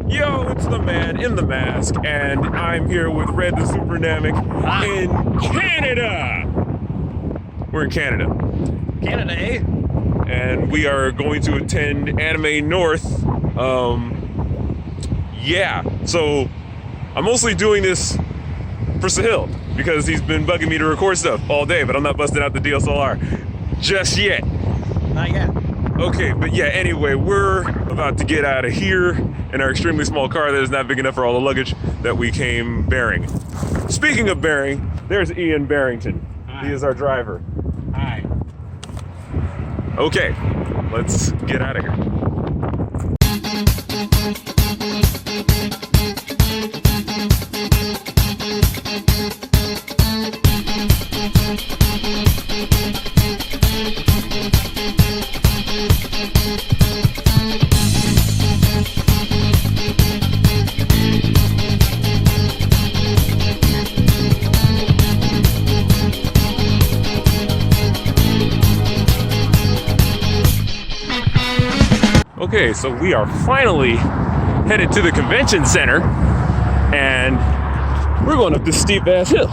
Yo, it's the man in the mask, and I'm here with RedTheSuperNamek in Canada. We're in Canada. Canada, eh? And we are going to attend Anime North. Yeah, so I'm mostly doing this for Sahil because he's been bugging me to record stuff all day, but I'm not busting out the DSLR just yet. Not yet. Okay, but yeah, anyway, we're about to get out of here in our extremely small car that is not big enough for all the luggage that we came bearing. Speaking of bearing, there's Ian Barrington. Hi. He is our driver. Hi. Okay, let's get out of here. Okay, so we are finally headed to the convention center, and we're going up this steep ass hill.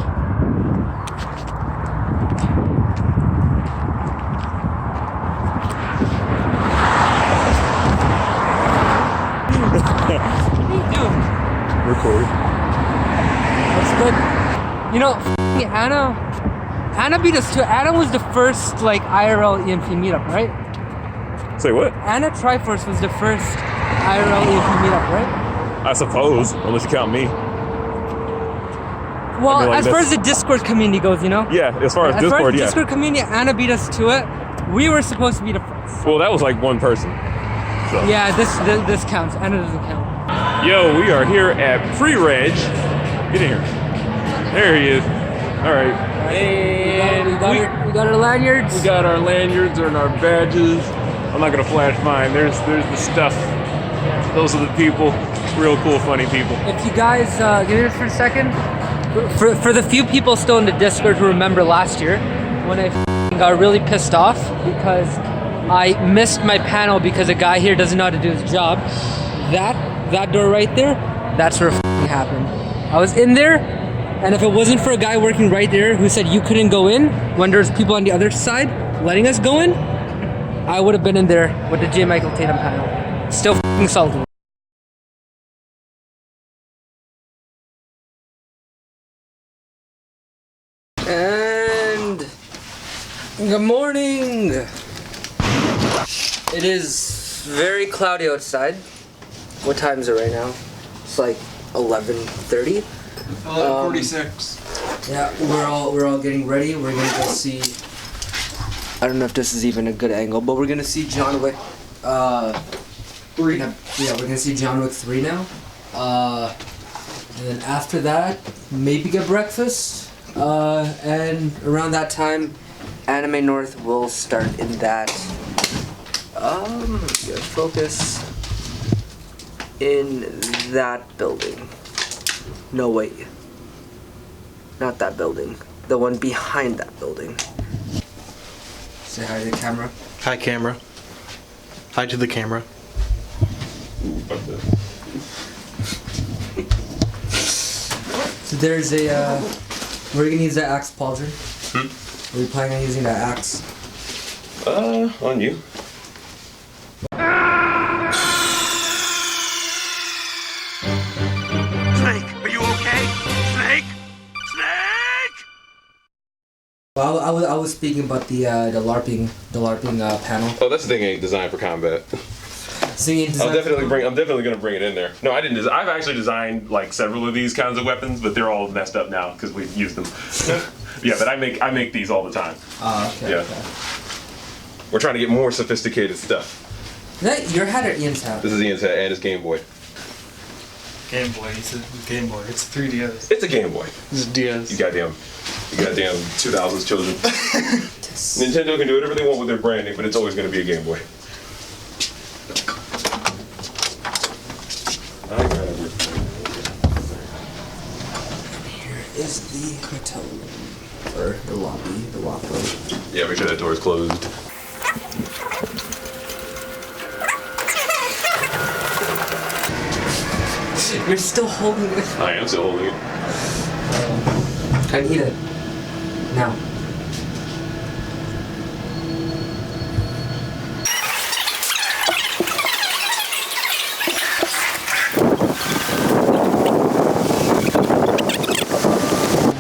Record. That's good. You know, Anna beat us to. Anna was the first like IRL EMP meetup, right? Say what? Anna Triforce was the first IRL EMP meetup, right? I suppose, unless you count me. Well, I mean, like, as far as the Discord community goes, you know? Yeah, as far as As Discord, far as yeah. Discord community, Anna beat us to it. We were supposed to be the first. Well, that was like one person. So. Yeah, this counts. Anna doesn't count. Yo, we are here at Pre-Reg. Get in here. There he is. All right. And We got our lanyards. we got our lanyards and our badges. I'm not gonna flash mine. There's the stuff. Those are the people. Real cool, funny people. If you guys give it for a second, for the few people still in the Discord who remember last year when I got really pissed off because I missed my panel because a guy here doesn't know how to do his job. That door right there, that's where it happened. I was in there, and if it wasn't for a guy working right there who said you couldn't go in when there's people on the other side letting us go in, I would have been in there with the J. Michael Tatum panel. Still salty. And good morning. It is very cloudy outside. What time is it right now? It's like 11:30. 11:46. Yeah, we're all getting ready. We're gonna go see. I don't know if this is even a good angle, but we're gonna see John Wick. 3. We're gonna see John Wick 3 now. And then after that, maybe get breakfast. And around that time, Anime North will start in that. Good focus. In that building. No, wait. Not that building. The one behind that building. Say hi to the camera. Hi, camera. Hi to the camera. So there's a, we're gonna use that axe, Pauldron. Are we planning on using that axe? On you. Snake, are you okay? Snake? Snake! Well, I was speaking about the LARPing panel. Oh, this thing ain't designed for combat. Singing. I'm definitely gonna bring it in there. No, I didn't. I've actually designed like several of these kinds of weapons, but they're all messed up now because we've used them. Yeah, but I make these all the time. Oh, okay. Yeah. Okay. We're trying to get more sophisticated stuff. Is that your hat or Ian's hat? This is Ian's hat and his Game Boy. Game Boy. It's a Game Boy. It's a 3DS. It's a Game Boy. It's a DS. You goddamn 2000s children. Nintendo can do whatever they want with their branding, but it's always going to be a Game Boy. Here is the hotel room, or the lobby, the walkway. Yeah, make sure that door is closed. You're still holding it. I am still holding it. I need it. Now.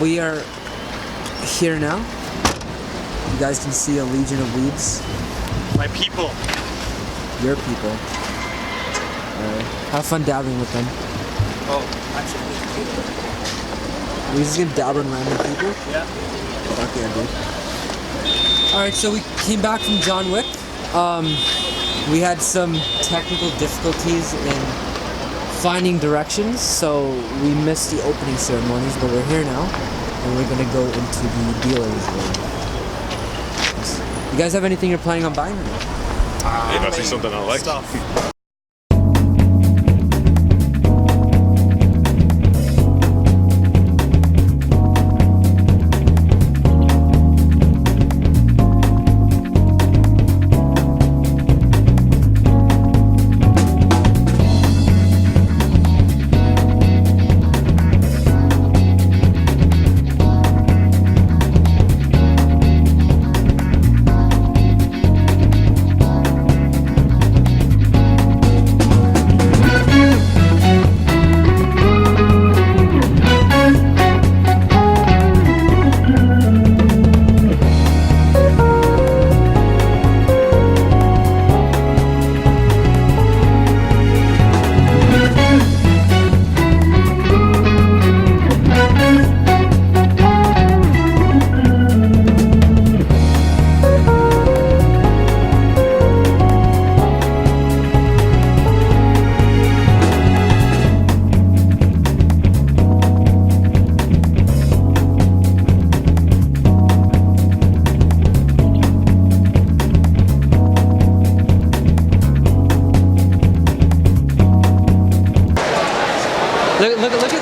We are here now. You guys can see a legion of weebs. My people. Your people. Have fun dabbing with them. Oh, actually. We're just gonna dab on random people? Yeah. Fuck yeah, dude. Alright, so we came back from John Wick. We had some technical difficulties in finding directions, so we missed the opening ceremonies, but we're here now, and we're gonna go into the dealer's room. You guys have anything you're planning on buying or not? If I see something I like. Stuff.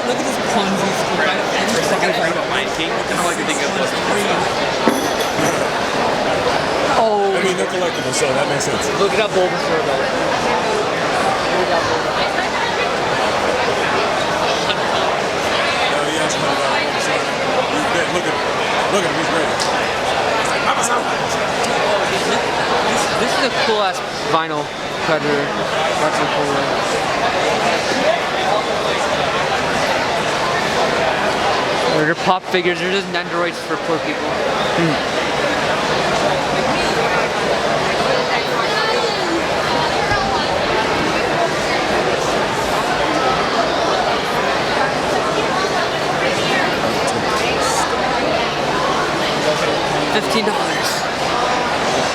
Look at this Ponzi scheme. For a second, I thought about Lion King. Kind of like to think of those Oh, I mean, they're collectible, so that makes sense. look at Bulbasaur though. Look at Bulbasaur. No, he asked me about Bulbasaur. Look at him, he's ready. This is a cool ass vinyl cutter. That's a cool one. They're pop figures, they're just Nendoroids for poor people. $15.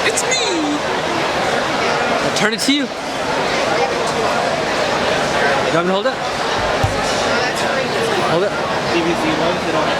It's me! I'll turn it to you. You want me to hold it? Hold it. DVC ones, they don't have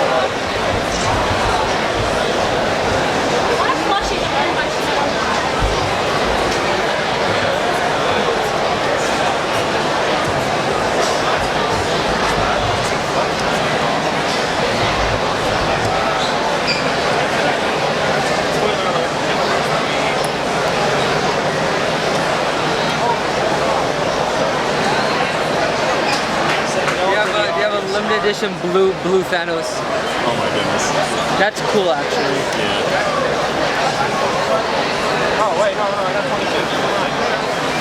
You have a limited edition blue Thanos. Oh my goodness. That's cool actually. Yeah. Oh, wait, no, that's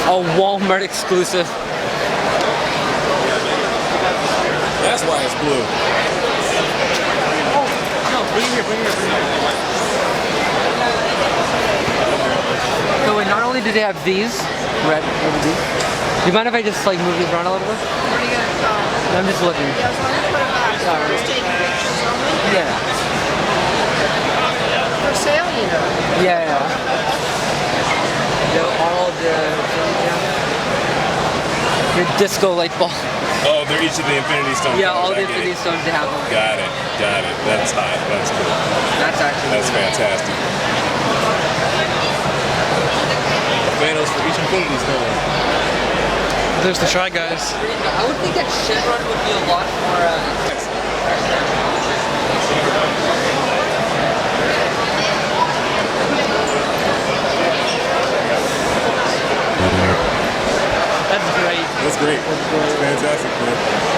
22. A Walmart exclusive. That's why it's blue. No, bring it here. So wait, not only do they have these, red, what are these? Do you mind if I just like move these around a little bit? What are you gonna call? I'm just looking. Yeah, as long as you put them back. Sorry. Just taking pictures only. Yeah. For sale, you know. Yeah. All the your disco light bulb. Oh, they're each of the Infinity Stones. Yeah, all the I get Infinity it. Stones they have them. Got it. That's hot. That's cool. That's actually That's fantastic. Thanos for each Infinity Stone. There's the Shy Guys. I would think that Shenron would be a lot more. That's great. That's great. That's fantastic, man.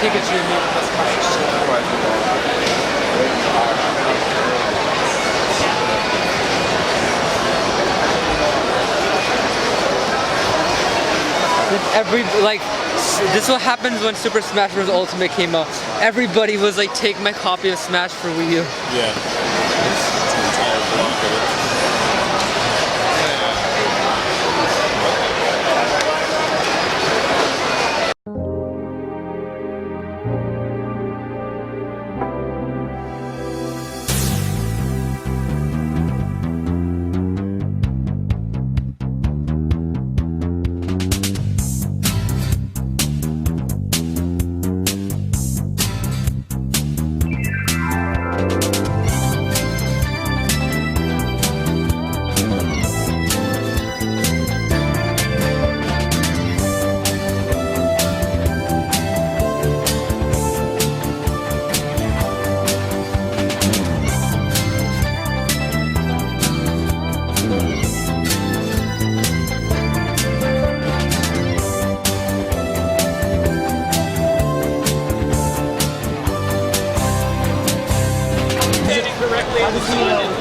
take it to your meeting this this is what happens when Super Smash Bros. Ultimate came out. Everybody was like, take my copy of Smash for Wii U. Yeah. It's an entire block of it.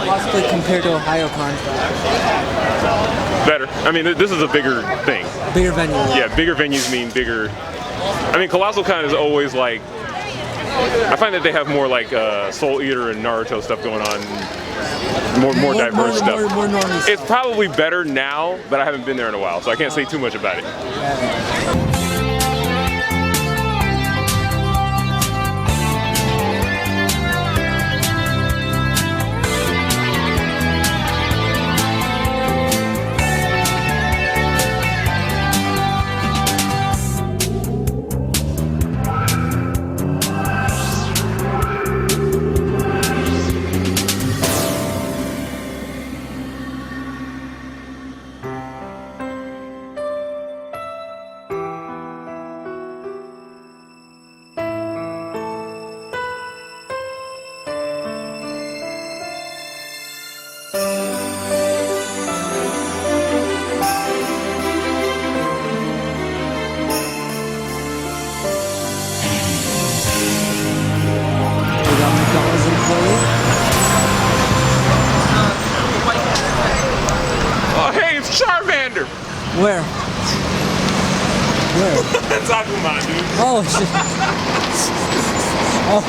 Possibly compared to Ohio Con. Better. I mean, this is a bigger thing. Bigger venue. Yeah, bigger venues mean bigger. I mean, Colossal Con is always like. I find that they have more like Soul Eater and Naruto stuff going on. More diverse stuff. More normal stuff. It's probably better now, but I haven't been there in a while, so I can't say too much about it. Oh, hey, it's Charmander! Where? Where? That's Aquaman, dude. Oh shit. Oh.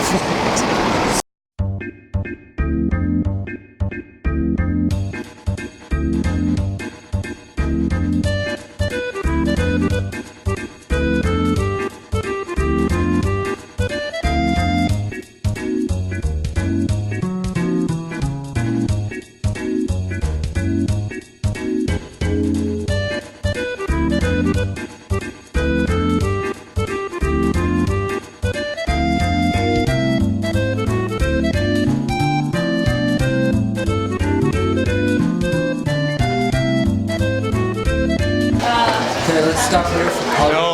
Stop here for color. No.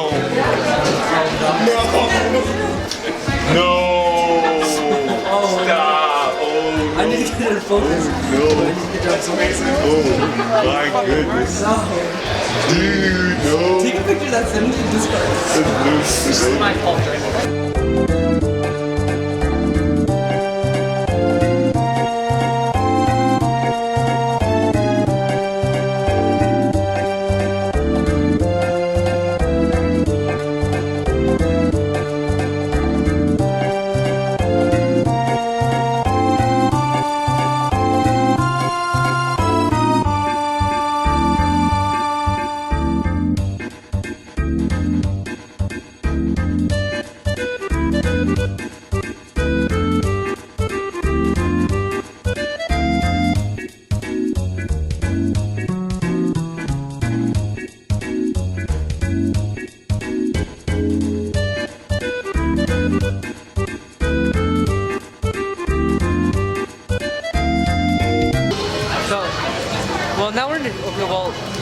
No. Stop. Oh, I need to get it in focus. no. That's amazing. Oh, my goodness. Dude, no. Take a picture of that, send it to Discord. This is My fault right now.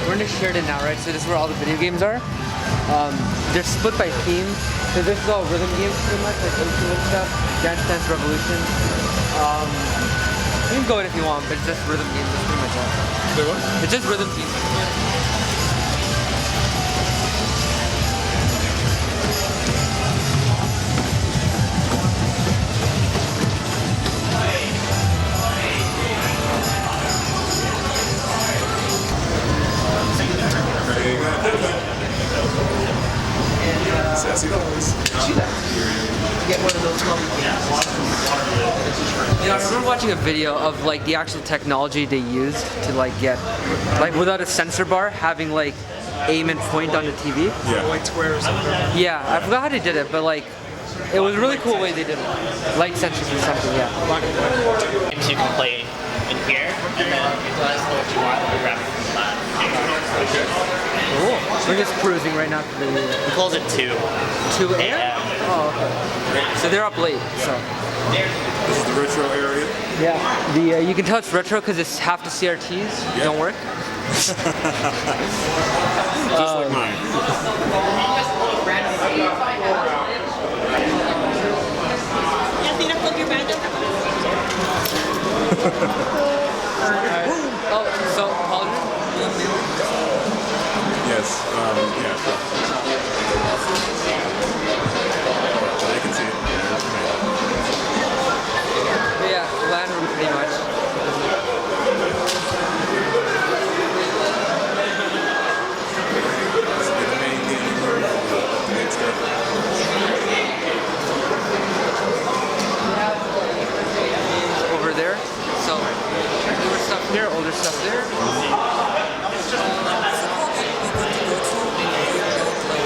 We're in a Sheridan now, right? So this is where all the video games are. They're split by theme. So this is all rhythm games pretty much, like instrument stuff, Dance Dance Revolution. You can go in if you want, but it's just rhythm games. That's pretty much all. Say what? It's just rhythm games. Yeah, I remember watching a video of like the actual technology they used to like get, like without a sensor bar, having like aim and point on the TV. Yeah. White square or something. Yeah, I forgot how they did it, but like, it was a really cool way they did it. Light sensors or something, yeah. Games you can play in here, and then you tell us what you want, we'll grab it from the lab. Cool. We're just cruising right now. He calls it 2 2 a.m. Oh, okay. So they're up late, so. This is the retro area. Yeah, the you can tell it's retro because it's half the CRTs don't work. Just like mine. Oh, so Pauldron? Yes. Yeah. I can see it. But yeah, land room pretty much. Over there. So newer stuff here, older stuff there.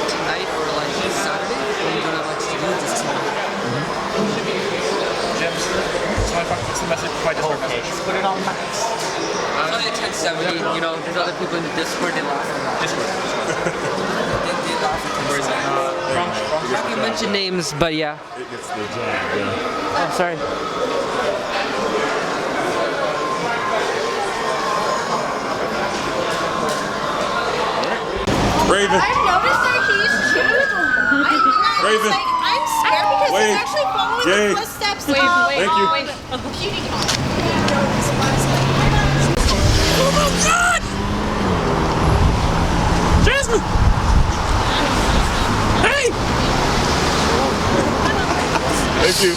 Tonight or like Saturday when you don't have much to do, just tonight. What's the message? My Discord message. Put it on max. It's only at 1070, you know, there's other people in the Discord, they laugh at that. Discord. They laugh at Where is it? I'm not gonna mention names, but yeah. It gets the job done. Oh, sorry. Raven. I've noticed that he's chewed. Raven. Like, I'm scared because Wait. he's actually following Yay. the footsteps Thank you. of PewDiePie. Oh my God! Jasmine! Hey! Thank you.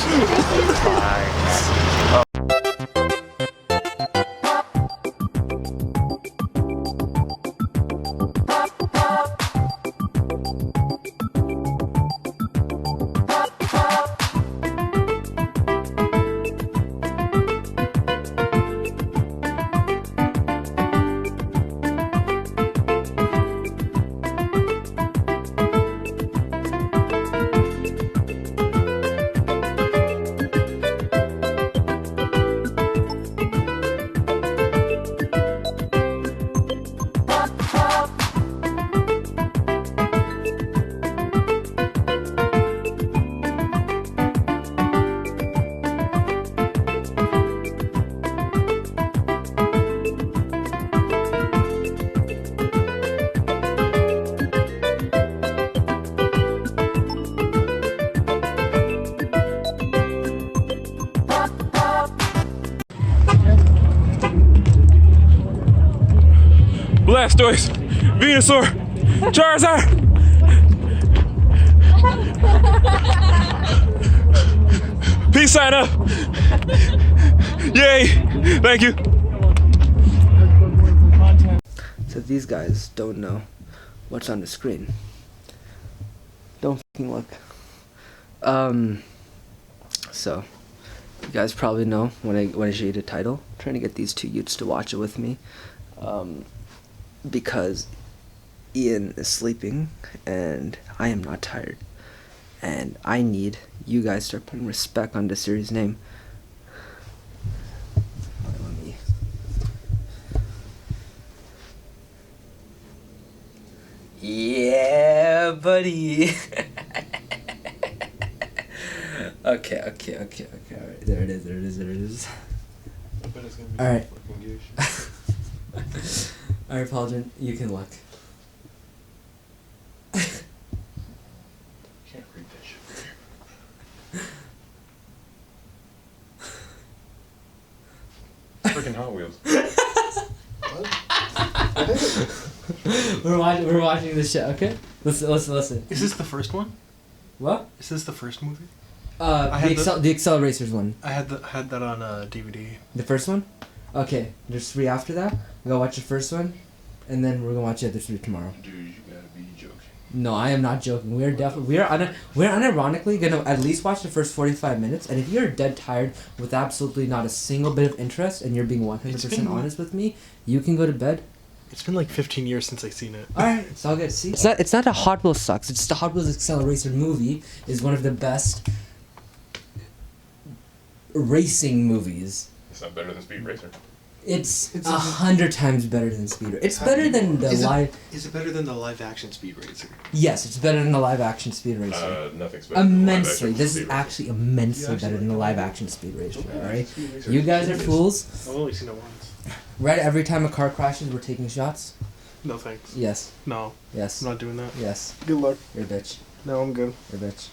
Blastoise, Venusaur, Charizard. Peace sign up. Yay! Thank you. So these guys don't know what's on the screen. Don't fucking look. So you guys probably know when I show you the title. I'm trying to get these two youths to watch it with me. Because Ian is sleeping and I am not tired. And I need you guys to start putting respect on the series name. Let me. Yeah, buddy. Okay. Alright, there it is. Alright. Alright, Pauldron, you can look. Can't read that shit. Freaking Hot Wheels. We're watching this shit, okay? Listen. Is this the first one? What? Is this the first movie? The Excel Racers one. I had that on DVD. The first one? Okay, there's 3 after that. We're gonna watch the first one, and then we're gonna watch the other 3 tomorrow. Dude, you gotta be joking. No, I am not joking. We're unironically gonna at least watch the first 45 minutes, and if you're dead tired with absolutely not a single bit of interest, and you're being 100% honest with me, you can go to bed. It's been like 15 years since I've seen it. Alright, it's all good. See? It's not a Hot Wheels sucks, it's just a Hot Wheels Accelerator movie is one of the best racing movies. It's not better than Speed Racer. It's 100 times better than Speed Racer. It's better than the live... Is it better than the live-action Speed Racer? Yes, it's better than the live-action Speed Racer. Nothing's better than the live-action Immensely. This Speed is Racer. actually immensely better than the live-action Speed Racer, alright? You guys are fools. I've only seen it once. Right, every time a car crashes, we're taking shots? No thanks. Yes. No, Yes. I'm not doing that. Yes. Good luck. You're a bitch. No, I'm good. You're a bitch.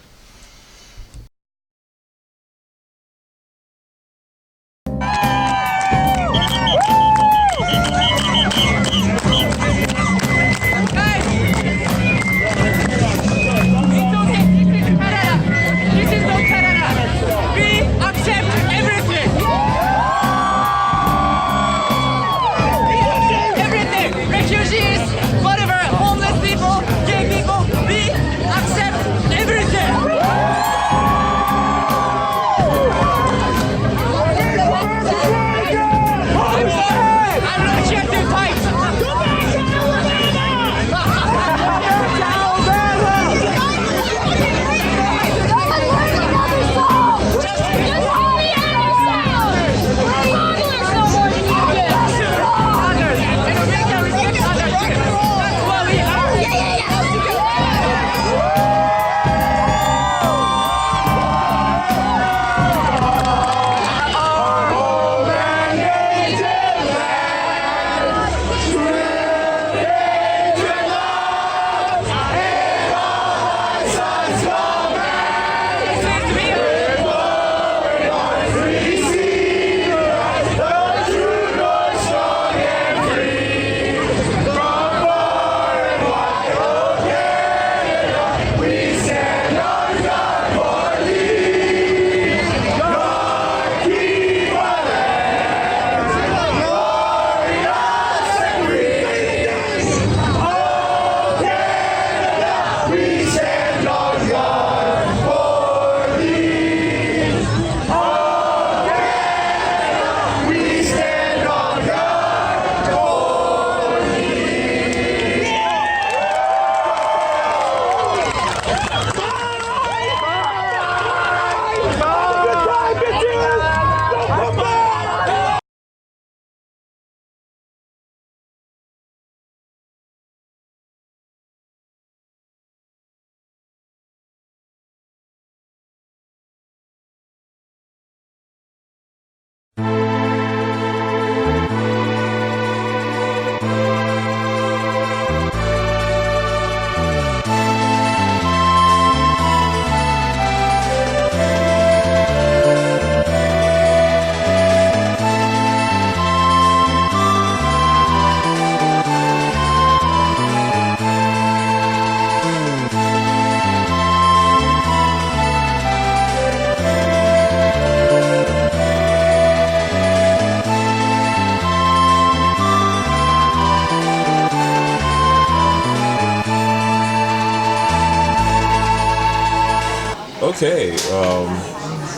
Okay,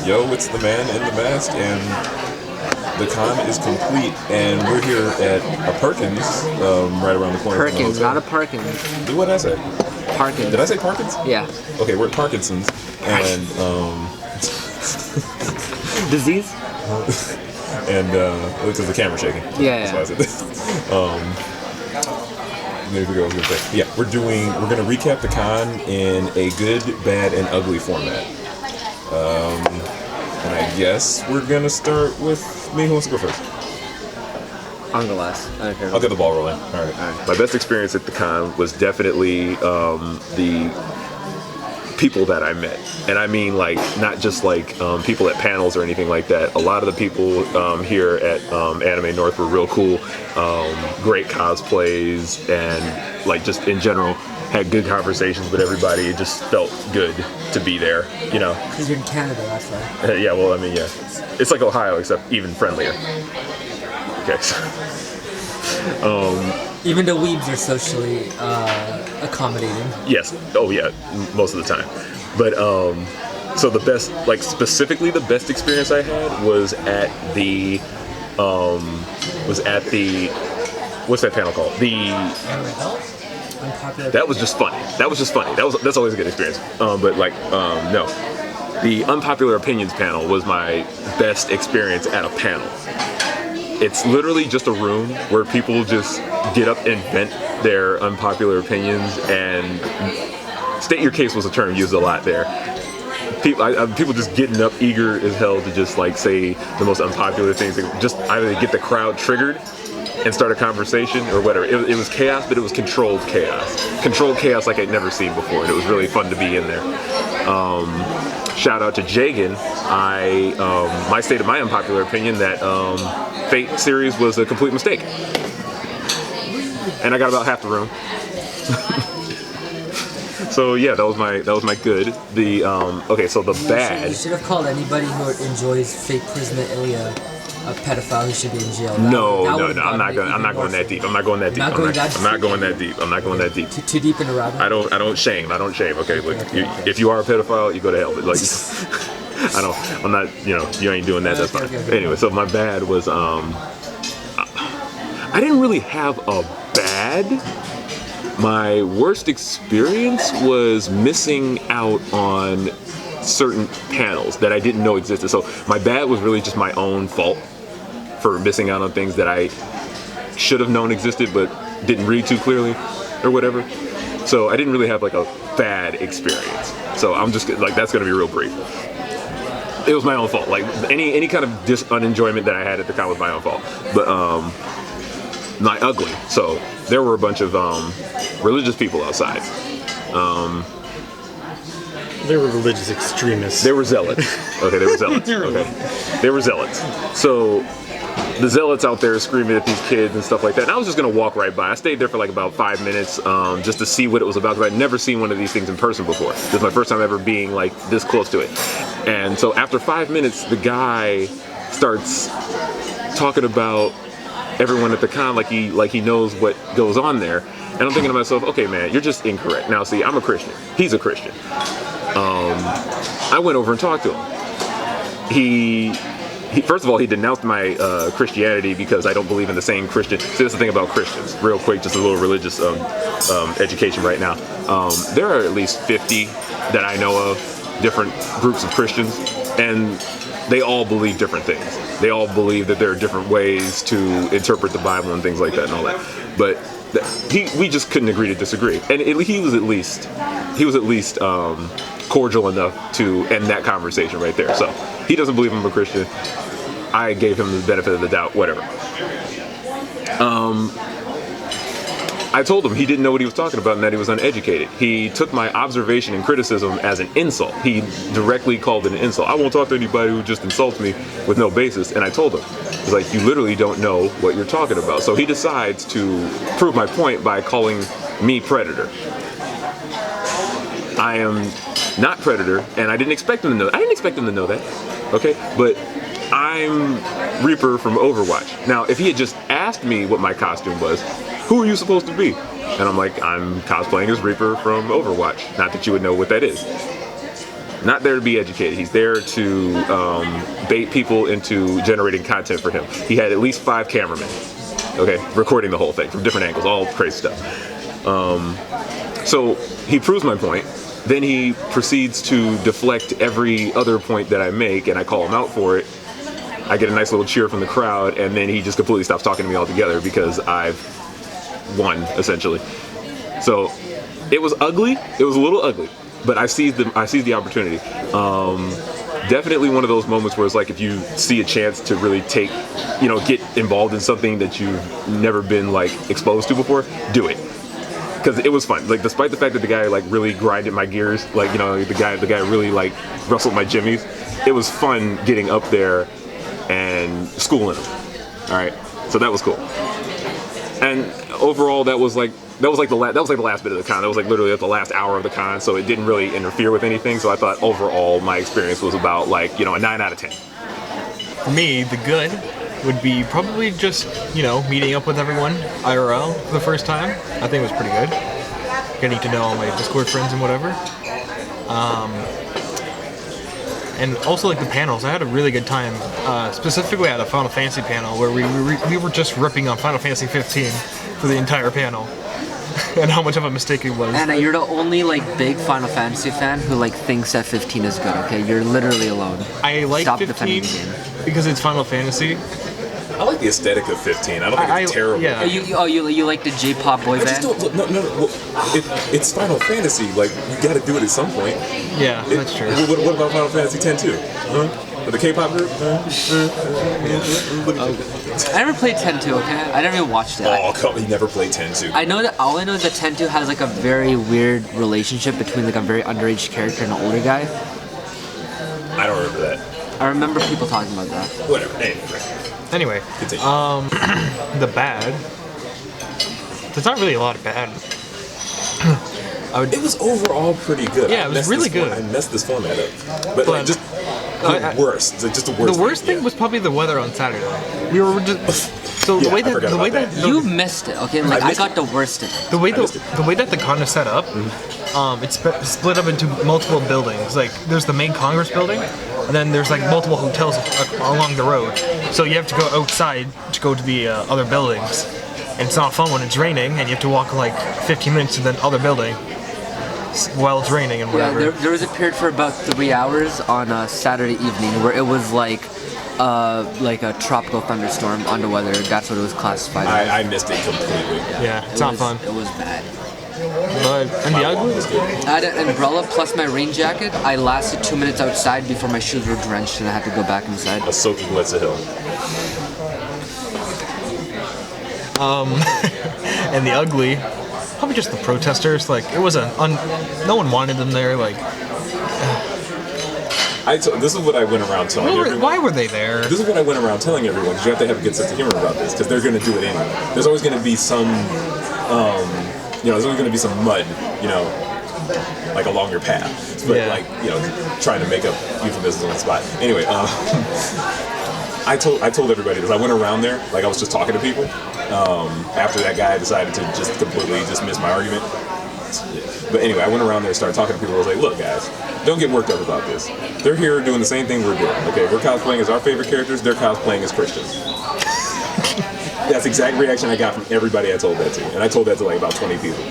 yo, it's the man in the mask, and the con is complete, and we're here at a Perkins, right around the corner. Perkins, not a Parkins. What did I say? Parkins. Did I say Parkins? Yeah. Okay, we're at Parkinson's, and Disease? and because the camera's shaking. Yeah. That's why I said this. Maybe what I was gonna say. Yeah, we're gonna recap the con in a good, bad, and ugly format. And I guess we're gonna start with me. Who wants to go first? I'm the last. Okay. I'll get the ball rolling. All right. My best experience at the con was definitely the people that I met, and I mean like not just like people at panels or anything like that. A lot of the people here at Anime North were real cool, great cosplays, and like just in general had good conversations with everybody. It just felt good to be there, you know. Because you're in Canada, that's why. Yeah, well, I mean, yeah, it's like Ohio except even friendlier. Okay. Even the weebs are socially accommodating. Yes. Oh yeah, most of the time. But so the best, like specifically the best experience I had was at the what's that panel called? That was just funny. That's always a good experience. But like no. The unpopular opinions panel was my best experience at a panel. It's literally just a room where people just get up and vent their unpopular opinions, and state your case was a term used a lot there. People just getting up eager as hell to just like say the most unpopular things, just either get the crowd triggered and start a conversation or whatever. It was chaos, but it was controlled chaos. Controlled chaos like I'd never seen before, and it was really fun to be in there. Shout out to Jagan. I stated my unpopular opinion that Fate series was a complete mistake, and I got about half the room. So yeah, that was my good. The okay, so the bad. You should have called anybody who enjoys fake Prisma Ilya a pedophile who should be in jail. No, I'm not going that deep. I'm not going that deep. I'm not going that deep. Too deep into rabbit. I don't shame. Okay, look, if you are a pedophile, you go to hell. But like, I'm not. You ain't doing that. That's fine. Okay. Anyway, so my bad was I didn't really have a bad. My worst experience was missing out on certain panels that I didn't know existed. So my bad was really just my own fault for missing out on things that I should have known existed but didn't read too clearly or whatever. So I didn't really have like a bad experience. So I'm just like, that's gonna be real brief. It was my own fault. Like any kind of unenjoyment that I had at the con was my own fault. But not ugly. So there were a bunch of religious people outside. They were religious extremists. They were zealots. Okay, they were zealots. Okay, they were zealots. So the zealots out there screaming at these kids and stuff like that. And I was just gonna walk right by. I stayed there for like about 5 minutes just to see what it was about, because I'd never seen one of these things in person before. This is my first time ever being like this close to it. And so after 5 minutes, the guy starts talking about everyone at the con like he knows what goes on there. And I'm thinking to myself, okay, man, you're just incorrect. Now, see, I'm a Christian. He's a Christian. I went over and talked to him. He first of all, he denounced my Christianity because I don't believe in the same Christian. See, that's the thing about Christians. Real quick, just a little religious education right now. There are at least 50 that I know of, different groups of Christians, and they all believe different things. They all believe that there are different ways to interpret the Bible and things like that and all that. But we just couldn't agree to disagree. And he was at least cordial enough to end that conversation right there. So he doesn't believe I'm a Christian. I gave him the benefit of the doubt, whatever. I told him he didn't know what he was talking about and that he was uneducated. He took my observation and criticism as an insult. He directly called it an insult. I won't talk to anybody who just insults me with no basis. And I told him, it's like, you literally don't know what you're talking about. So he decides to prove my point by calling me predator. I am not predator, and I didn't expect him to know that. I didn't expect him to know that, okay? But I'm Reaper from Overwatch. Now, if he had just asked me what my costume was, who are you supposed to be? And I'm like, I'm cosplaying as Reaper from Overwatch. Not that you would know what that is. Not there to be educated. He's there to bait people into generating content for him. He had at least 5 cameramen, okay, recording the whole thing from different angles, all crazy stuff. So he proves my point. Then he proceeds to deflect every other point that I make, and I call him out for it. I get a nice little cheer from the crowd, and then he just completely stops talking to me altogether because I've won, essentially. So it was ugly. It was a little ugly, but I seized the opportunity. Definitely one of those moments where it's like, if you see a chance to really get involved in something that you've never been like exposed to before, do it. Because it was fun. Like, despite the fact that the guy like really grinded my gears, like, the guy really like rustled my jimmies, it was fun getting up there and schooling him. All right, so that was cool. And overall, that was like the last bit of the con. That was like literally at the last hour of the con, so it didn't really interfere with anything. So I thought overall my experience was about like, a 9 out of 10. For me, the good would be probably just, you know, meeting up with everyone IRL for the first time. I think it was pretty good. Getting to know all my Discord friends and whatever. And also like the panels. I had a really good time. Specifically at a Final Fantasy panel where we were just ripping on Final Fantasy 15 for the entire panel. And how much of a mistake it was. Anna, you're the only like big Final Fantasy fan who like thinks that 15 is good. Okay, you're literally alone. I like Stop 15 defending the game. because it's Final Fantasy. I like the aesthetic of 15. I don't think it's terrible. Yeah. You like the J-pop boy I just band? don't. No. Well, it's Final Fantasy. Like you got to do it at some point. Yeah, that's true. What about Final Fantasy 10 too? Huh? The K-pop group? I never played 10-2, okay? I never even watched it. Oh, come! You never played 10-2. I know that all I know is that 10-2 has like a very weird relationship between like a very underage character and an older guy. I don't remember that. I remember people talking about that. Whatever. Anyway, Continue. the bad. There's not really a lot of bad. It was overall pretty good. Yeah, it was really good. I messed this format up, but like just the worst. Just the worst. The worst thing was probably the weather on Saturday. We were just so Yeah, the way I that forgot the way about that You missed it, okay? Like I missed got it. the worst of it. the way missed it. the way that the con is set up, it's split up into multiple buildings. Like there's the main Congress building, and then there's like multiple hotels along the road. So you have to go outside to go to the other buildings, and it's not fun when it's raining, and you have to walk like 15 minutes to the other building while it's raining and Yeah, whatever. there was a period for about 3 hours on a Saturday evening where it was like a tropical thunderstorm on the weather. That's what it was classified as. I missed it completely. Yeah, it's It not was- fun. It was bad. But and the My walk ugly. was good. I had an umbrella plus my rain jacket. I lasted 2 minutes outside before my shoes were drenched and I had to go back inside. A soaking wet's a hill. And the ugly, probably just the protesters. Like it was no one wanted them there. Like This is what I went around telling everyone. why were they there? This is what I went around telling everyone, because you have to have a good sense of humor about this, because they're going to do it anyway. There's always going to be some, there's always going to be some mud, like along your path. But Yeah. like, trying to make up euphemisms on the spot. Anyway, I told everybody this. I went around there, like I was just talking to people. After that guy decided to just completely dismiss my argument. But anyway, I went around there and started talking to people. I was like, look guys, don't get worked up about this. They're here doing the same thing we're doing. Okay, we're cosplaying as our favorite characters, they're cosplaying as Christians. That's the exact reaction I got from everybody I told that to. And I told that to like about 20 people.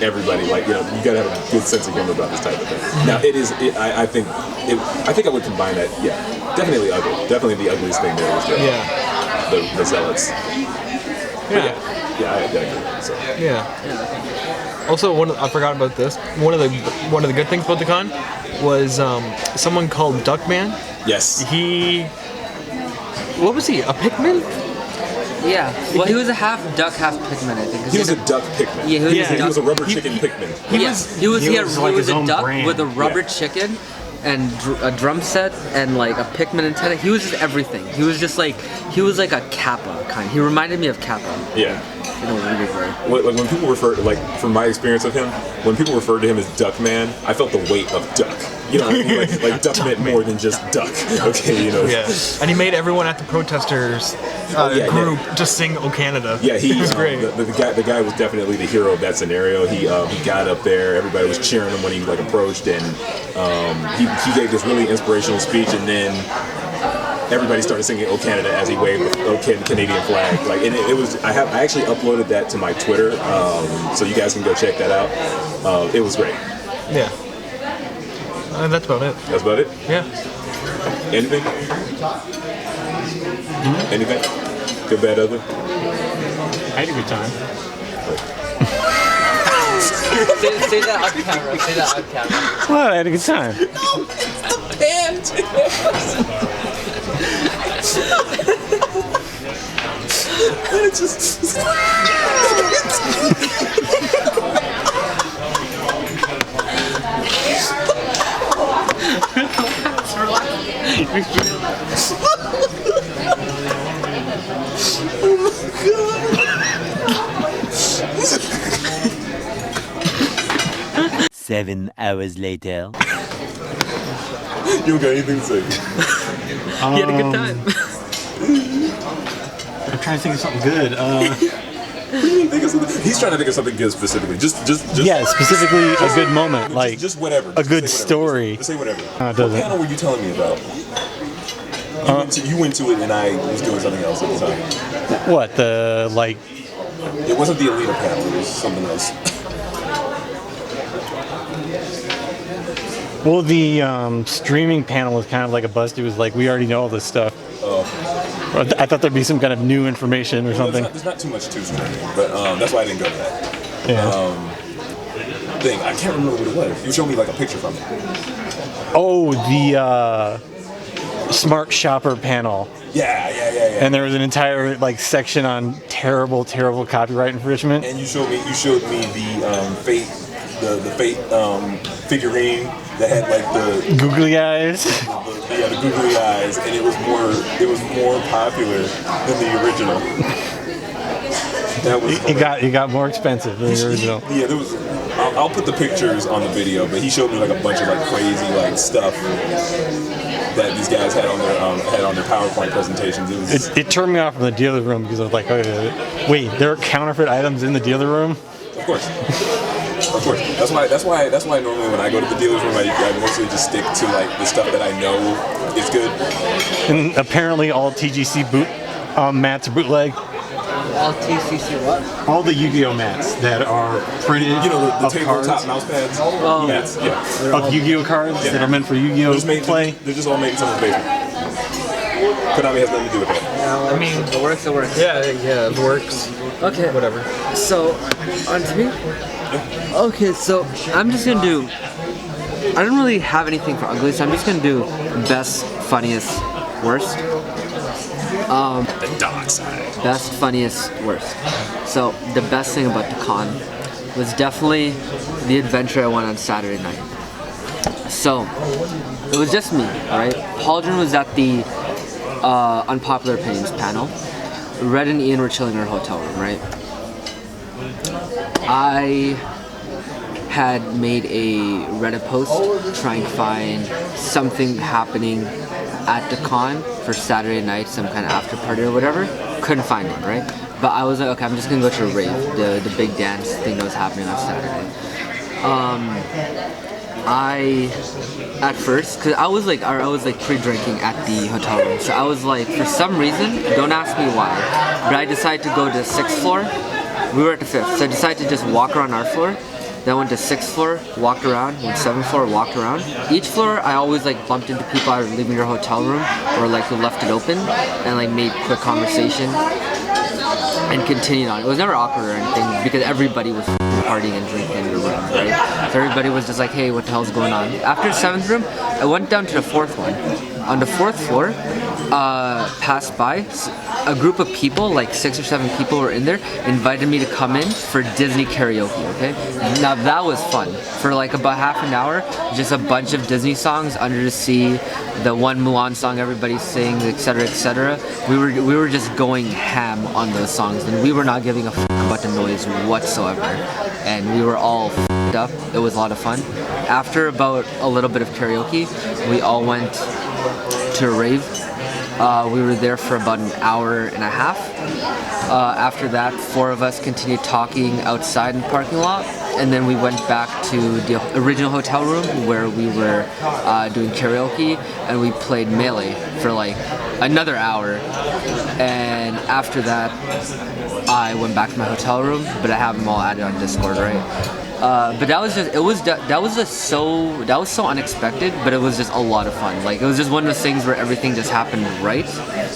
Everybody, like, you gotta have a good sense of humor about this type of thing. Now I think I would combine that, definitely ugly. Definitely the ugliest thing there was the zealots. Yeah. Yeah, I agree. So. Yeah. Also, I forgot about this. One of the good things about the con was someone called Duckman. Yes. What was he? A Pikmin? Yeah. Well, he was a half duck, half Pikmin, I think. He was a duck Pikmin. Yeah, he Yeah. was a duck. He was a rubber chicken Pikmin. He was like his a own duck brand. with a rubber Yeah. chicken and a drum set and like a Pikmin antenna. He was just everything. He was like a Kappa kind. He reminded me of Kappa Yeah. in a weird way. Like when people refer, like from my experience of him, when people referred to him as Duckman, I felt the weight of duck. You know what I mean? Like duck meant more than just duck. Okay, Yeah. And he made everyone at the protesters group just sing "O Canada." Yeah, he was great. The guy was definitely the hero of that scenario. He got up there, everybody was cheering him when he like approached, and he gave this really inspirational speech, and then everybody started singing "O Canada" as he waved the Canadian flag. Like, and it was I actually uploaded that to my Twitter, so you guys can go check that out. It was great. Yeah. That's about it. That's about it. Yeah. Anything? Anything? Good, bad, ugly? I had a good time. Say that on camera. Say that on camera. Well, I had a good time. Seven hours later. You got anything to say? He had a good time. trying to think of something good. He's trying to think of something good specifically. Just Yeah, specifically a good moment, like just whatever. a good story. Just say whatever. It What doesn't. panel were you telling me about? You went to it and I was doing something else at the time. What the like? It wasn't the Alita panel. It was something else. Well, the streaming panel was kind of like a bust. It was like we already know all this stuff. I thought there'd be some kind of new information or something. There's not too much to streaming, but that's why I didn't go to that. Yeah. Thing. I can't remember what it was. You showed me like a picture from it. Oh, the Smart Shopper panel. Yeah. And there was an entire like section on terrible copyright infringement. And you showed me the Fate, the Fate figurine that had like the googly eyes. The googly eyes, and it was more popular than the original. That was it got more expensive than the original. Yeah, there was. I'll put the pictures on the video, but he showed me like a bunch of like crazy like stuff that these guys had on their PowerPoint presentations. It turned me off from the dealer room because I was like, wait, there are counterfeit items in the dealer room? Of course. That's why normally when I go to the dealer's room, I mostly just stick to like the stuff that I know is good. And apparently all TGC mats are bootleg. All TCC what? All the Yu-Gi-Oh mats that are printed, the of cards. tabletop mouse pads. Oh. Mats, yeah. Of Yu-Gi-Oh cards that are meant for Yu-Gi-Oh play. They're just all made in someone's basement. Konami has nothing to do with that. I mean, it works. Yeah, it works. Okay. Whatever. So, on to me? Okay, so I'm just gonna do. I don't really have anything for ugly, so I'm just gonna do best, funniest, worst. The dark side. Best, funniest, worst. So, the best thing about the con was definitely the adventure I went on Saturday night. So, it was just me, alright? Pauldron was at the unpopular opinions panel. Red and Ian were chilling in our hotel room, right? I had made a Reddit post trying to find something happening at the con for Saturday night, some kind of after party or whatever. Couldn't find it, right? But I was like, okay, I'm just gonna go to a rave, the big dance thing that was happening on Saturday. At first, cause I was like pre-drinking at the hotel room, so I was like, for some reason, don't ask me why, but I decided to go to the 6th floor. We were at the 5th, so I decided to just walk around our floor. Then went to 6th floor, walked around. Went 7th floor, walked around. Each floor, I always like bumped into people either leaving their hotel room or like who left it open and like made quick conversation and continued on. It was never awkward or anything because everybody was partying and drinking in the room, right? So everybody was just like, hey, what the hell's going on? After the 7th room, I went down to the 4th one. On the 4th floor, passed by, a group of people, like 6 or 7 people were in there, invited me to come in for Disney karaoke, okay? Now that was fun. For like about half an hour, just a bunch of Disney songs, Under the Sea, the one Mulan song everybody sings, etc., etc. We were just going ham on those songs, and we were not giving a about the noise whatsoever. And we were all f***ed up. It was a lot of fun. After about a little bit of karaoke, we all went to a rave. We were there for about an hour and a half. After that, 4 of us continued talking outside in the parking lot, and then we went back to the original hotel room where we were doing karaoke, and we played Melee for like another hour. And after that, I went back to my hotel room, but I have them all added on Discord, right? But that was so unexpected, but it was just a lot of fun. Like, it was just one of those things where everything just happened right,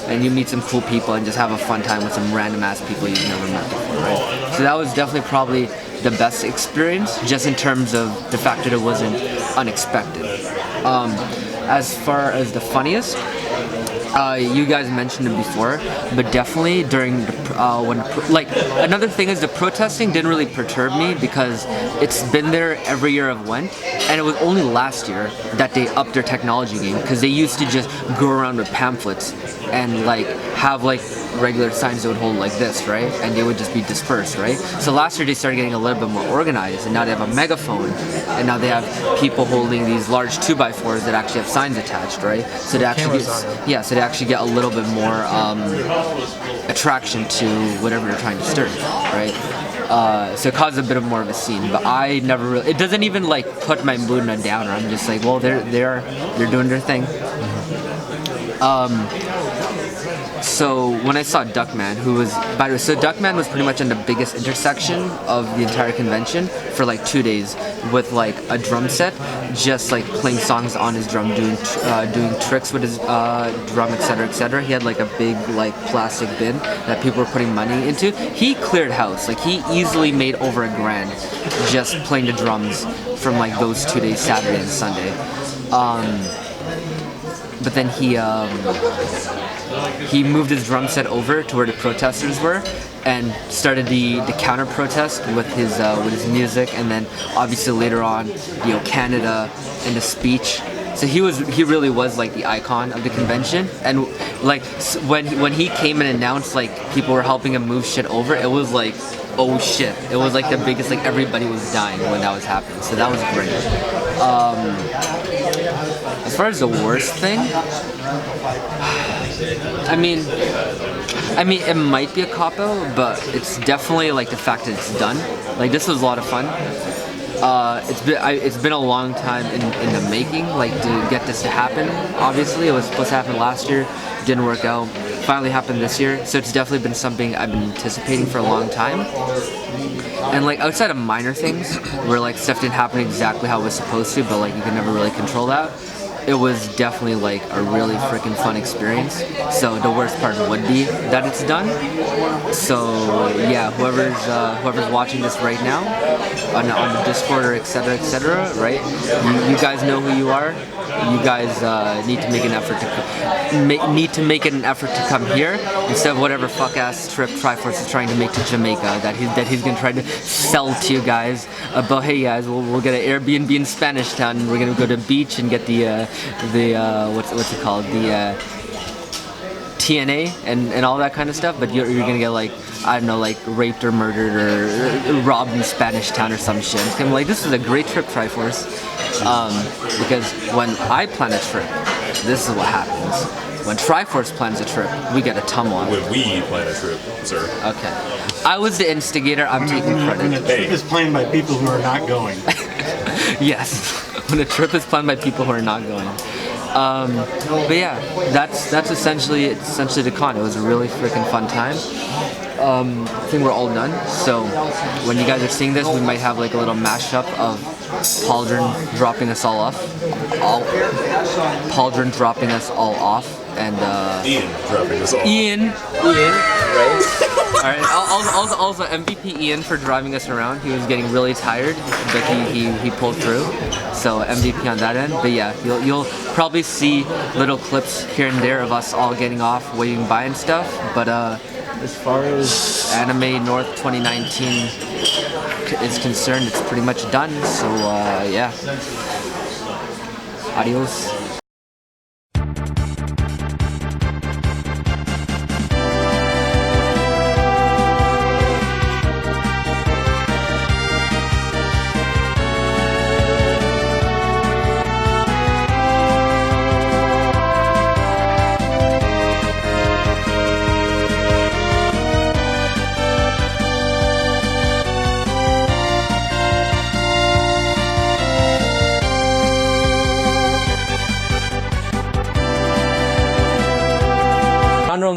and you meet some cool people and just have a fun time with some random ass people you've never met before, right? So that was definitely probably the best experience, just in terms of the fact that it wasn't unexpected. As far as the funniest, you guys mentioned it before, but definitely during the like another thing is the protesting didn't really perturb me because it's been there every year I've went, and it was only last year that they upped their technology game because they used to just go around with pamphlets and like have like regular signs that would hold like this, right? And they would just be dispersed, right? So last year they started getting a little bit more organized, and now they have a megaphone, and now they have people holding these large 2x4s that actually have signs attached, right? So they actually get, so they actually get a little bit more attraction to whatever they're trying to stir, right? So it caused a bit of more of a scene, but I never really. It doesn't even like put my mood in a downer. I'm just like, well, they're doing their thing. So when I saw Duckman, who was, by the way, so Duckman was pretty much in the biggest intersection of the entire convention for like 2 days with like a drum set, just like playing songs on his drum, doing tricks with his drum, etc., etc. He had like a big like plastic bin that people were putting money into. He cleared house, like he easily made over $1,000 just playing the drums from like those 2 days, Saturday and Sunday. But then he moved his drum set over to where the protesters were and started the counter protest with his music, and then obviously later on, you know, Canada and the speech. So he really was like the icon of the convention, and like when he came and announced like people were helping him move shit over, it was like, oh shit, it was like the biggest, like everybody was dying when that was happening. So that was great. As far as the worst thing, I mean, it might be a cop-out, but it's definitely like the fact that it's done. Like this was a lot of fun. It's been a long time in the making, like to get this to happen. Obviously, it was supposed to happen last year, didn't work out. Finally happened this year, so it's definitely been something I've been anticipating for a long time. And like outside of minor things, where like stuff didn't happen exactly how it was supposed to, but like you can never really control that, it was definitely like a really freaking fun experience. So the worst part would be that it's done. So yeah, whoever's watching this right now on the Discord or etc., right? You guys know who you are. You guys need to make an effort to come here instead of whatever fuck ass trip Triforce is trying to make to Jamaica that he's gonna try to sell to you guys about, hey guys, we'll get an Airbnb in Spanish Town and we're gonna go to the beach and get the what's it called, the TNA and all that kind of stuff, but you're gonna get like, I don't know, like raped or murdered or robbed in Spanish Town or some shit. It's kind of like, this is a great trip, Triforce, because when I plan a trip, this is what happens. When Triforce plans a trip, we get a tumult. When we plan a trip, sir. Okay. I was the instigator, I'm taking credit. The trip is planned by people who are not going. Yes. When a trip is planned by people who are not going. But yeah, that's essentially the con. It was a really freaking fun time. I think we're all done. So when you guys are seeing this, we might have like a little mashup of Pauldron dropping us all off, Pauldron dropping us all off, and Ian dropping us off. Ian, right? All right. Also MVP Ian for driving us around. He was getting really tired, but he pulled through. So MVP on that end. But yeah, you'll probably see little clips here and there of us all getting off, waving by and stuff. But as far as Anime North 2019 is concerned, it's pretty much done. So yeah. Adios.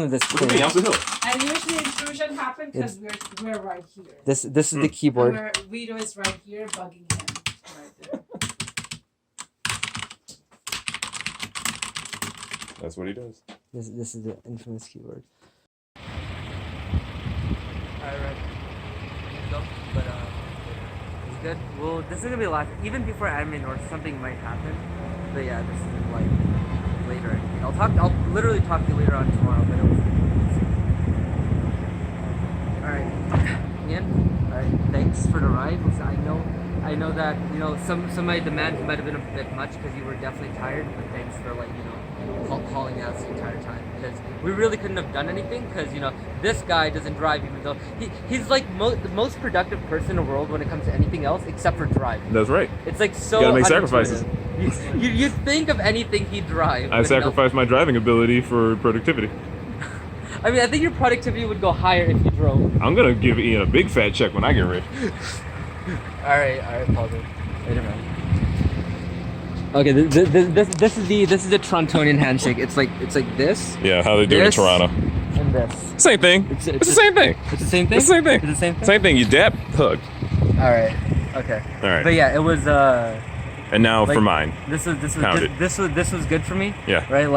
This And usually intrusion happens because we're right here. This is the keyboard. And Vito is right here bugging him right there. That's what he does. This is the infamous keyboard. Alright. But it's good. Well, this is gonna be a lot. Even before Anime North, something might happen. But yeah, this is like later. I'll literally talk to you later on tomorrow. But it was checking in. All right, thanks for the ride. Listen, I know that some of my demands might have been a bit much because you were definitely tired, but thanks for calling us the entire time, because we really couldn't have done anything, because this guy doesn't drive, even though he's like the most productive person in the world when it comes to anything else except for driving. That's right. It's like so. You gotta make sacrifices. You think of anything he'd drive. I sacrificed my driving ability for productivity. I mean, I think your productivity would go higher if you drove. I'm gonna give Ian a big fat check when I get rich. All right, Pauldron. Later, man. Okay, this is the Torontonian handshake. It's like this. Yeah, how they do it in Toronto. And this. Same thing. It's the same thing. It's the same thing. It's the same thing. It's the same thing. Same thing. You dap, hug. All right. Okay. All right. But yeah, it was. And now for mine. This was good for me. Yeah. Right.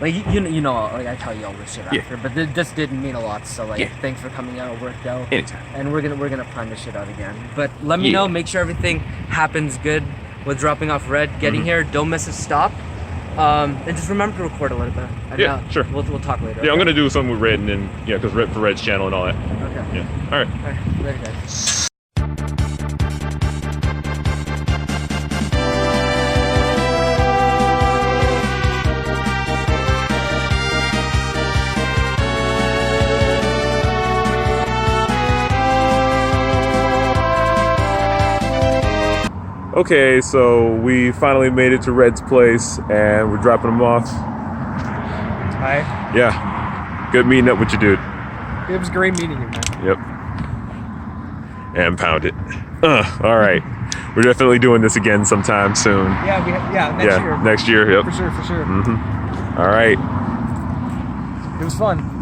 Like you know, like I tell you all this shit after, but this didn't mean a lot. So thanks for coming out. It worked out. Anytime. And we're gonna plan this shit out again. But let me know. Make sure everything happens good with dropping off Red, getting here. Don't miss a stop. And just remember to record a little bit. And sure. We'll talk later. Yeah, I'm gonna do something with Red, and then because for Red's channel and all that. Okay. Yeah. All right. All right. Later, guys. Okay, so we finally made it to Red's place, and we're dropping him off. Hi. Yeah, good meeting up with you, dude. It was great meeting you, man. Yep. And pound it. All right. We're definitely doing this again sometime soon. Yeah, next year. Next year, yep. For sure. Mm-hmm. All right. It was fun.